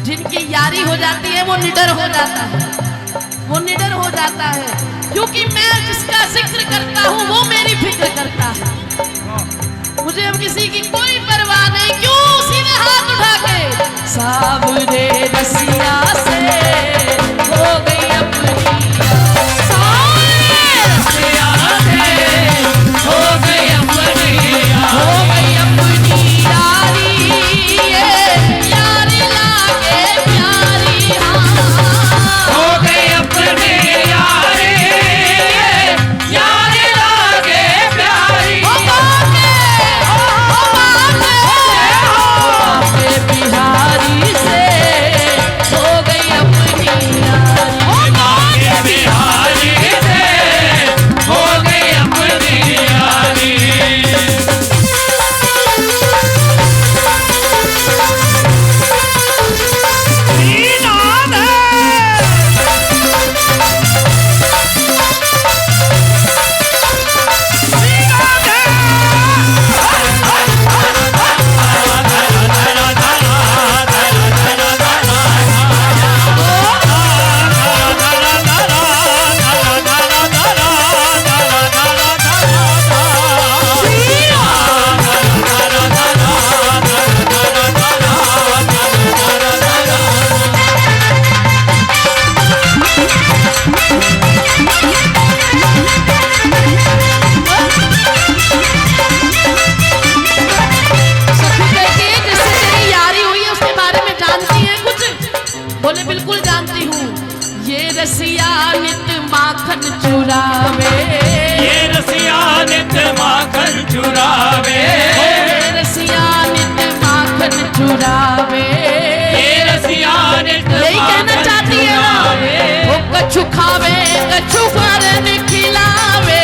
जिनकी यारी हो जाती है वो निडर हो जाता है, वो निडर हो जाता है, क्योंकि मैं जिसका जिक्र करता हूँ वो मेरी फिक्र करता है। मुझे अब किसी की कोई परवाह नहीं, क्यों सीधे हाथ उठा के सावरे रसिया से हो गई अपनी रसिया नित माखन चुरावे, ये रसिया नित माखन चुरावे, ये रसिया नित माखन चुरावे, ये रसिया नित यही कहना चाहती है ना, वो कछु खावे कछु फरन खिलावे,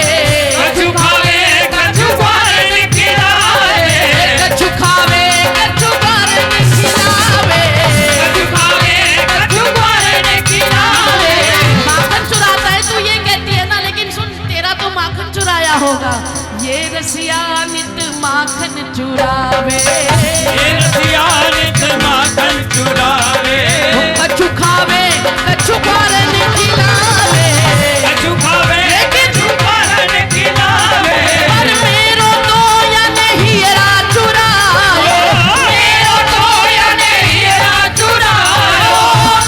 कछु खावे कछु फरन खिलावे, कछु खावे कछु फरन खिलावे, कछु खावे कछु फरन खिलावे। माखन चुराता है तू ये कहती है ना, लेकिन सुन तेरा तो माखन चुराया होगा। ये रसिया नित माखन चुरावे, ये रसिया नित माखन चुरावे, कछु खावे कछु फरन खिलावे, कछु खावे कछु फरन खिलावे। पर मेरो तो या नहीं हीरा चुरायो, मेरो तो या नहीं हीरा चुरायो,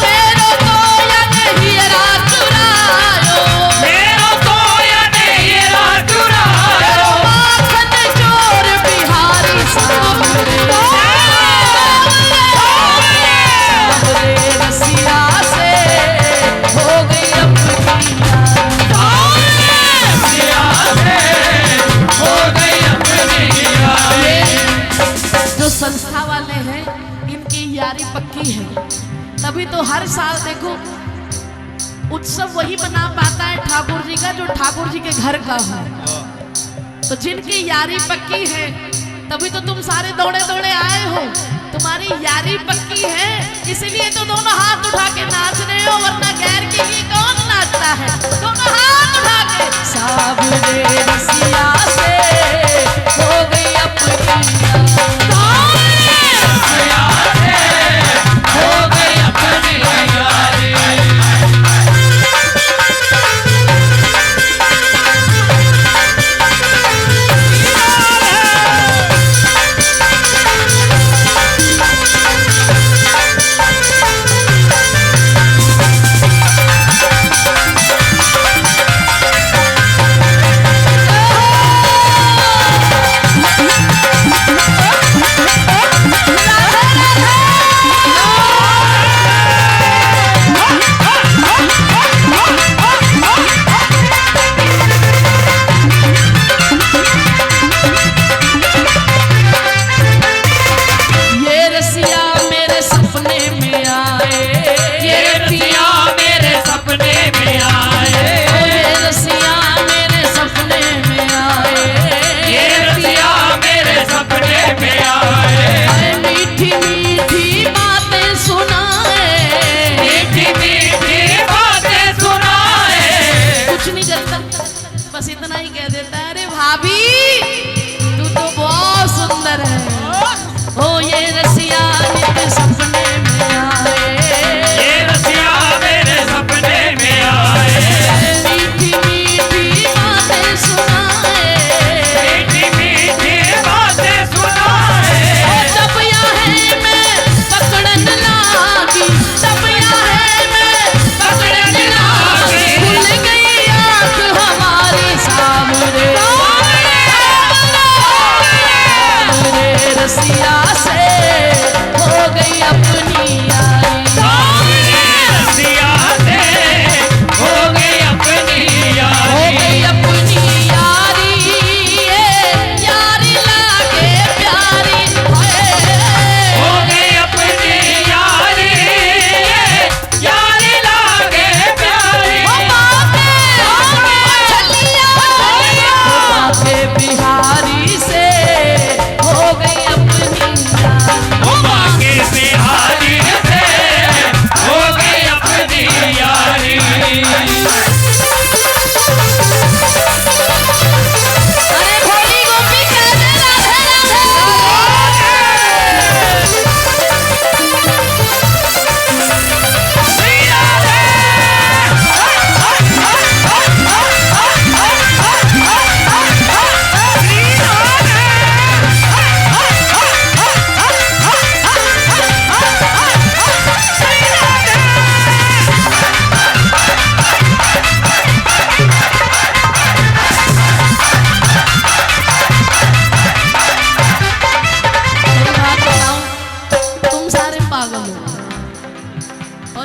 मेरो तो या नहीं हीरा चुरायो, मेरो तो या नहीं हीरा चुरायो। माखन चोर बिहारी सावरे, सावरे रसिया से हो गई अपनी हो गई अपनी यारी। जो संस्था वाले हैं इनकी यारी पक्की है, तभी तो हर साल देखो उत्सव वही बना पाता है ठाकुर जी का जो ठाकुर जी के घर का हो। तो जिनकी यारी पक्की है तभी तो तुम सारे दौड़े दौड़े आए हो, तुम्हारी यारी पक्की है, इसलिए तो दोनों हाथ उठा के नाच रहे हो, वरना गैर के लिए कौन नाचता है। दोनों हाथ उठा के सावरे रसिया से हो गई अपनी हो गई अपनी यारी।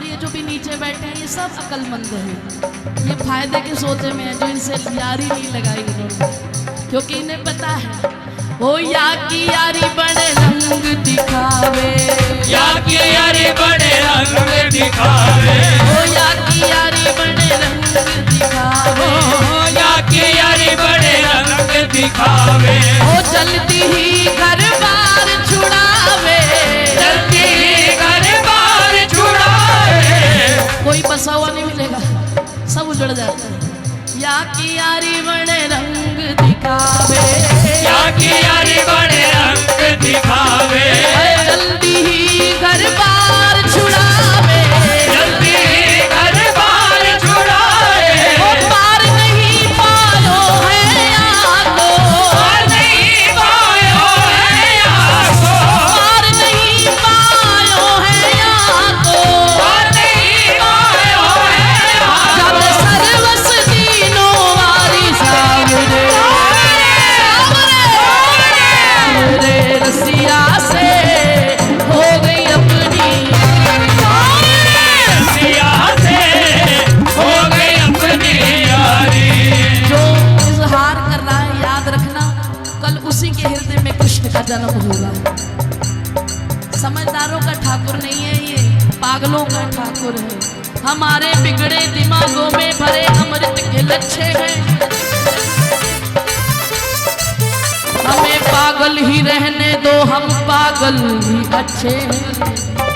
और ये जो भी नीचे बैठे हैं ये सब अक्लमंद हैं, ये फायदे के सोचे में है, जो इनसे यारी नहीं लगाई इन्होंने, क्योंकि इन्हें पता है ओ या की यारी बड़े रंग दिखावे, या की यारी बड़े रंग दिखावे, ओ या की यारी बड़े रंग दिखावे, ओ या की यारी बड़े रंग दिखावे, ओ जल्दी ही घर बार छुड़ावे, जल्दी ही घर बार छुड़ावे, कोई बसा हुआ नहीं मिलेगा, सब उजड़ जाता है। या की यारी बड़े रंग दिखावे, या की यारी बड़े रंग दिखावे, जल्दी ही घर बार छुड़ावे, जल्दी ही घर बार छुड़ावे, ओ पार नहीं पायो है याको, पार नहीं पायो है याको, पार नहीं पायो है याको, पार नहीं पायो है याको, जब सर्वस दीनों वारी सावरे, सावरे रसिया से हो गई अपनी, सिया से हो गई अपनी यारी। जो इजहार कर रहा है याद रखना कल उसी के हृदय में कृष्ण का जन्म होगा। समझदारों का ठाकुर नहीं है ये, पागलों का ठाकुर है। हमारे बिगड़े दिमागों में भरे अमृत के लच्छे हैं, हमें पागल ही रहने दो, हम पागल ही अच्छे हैं।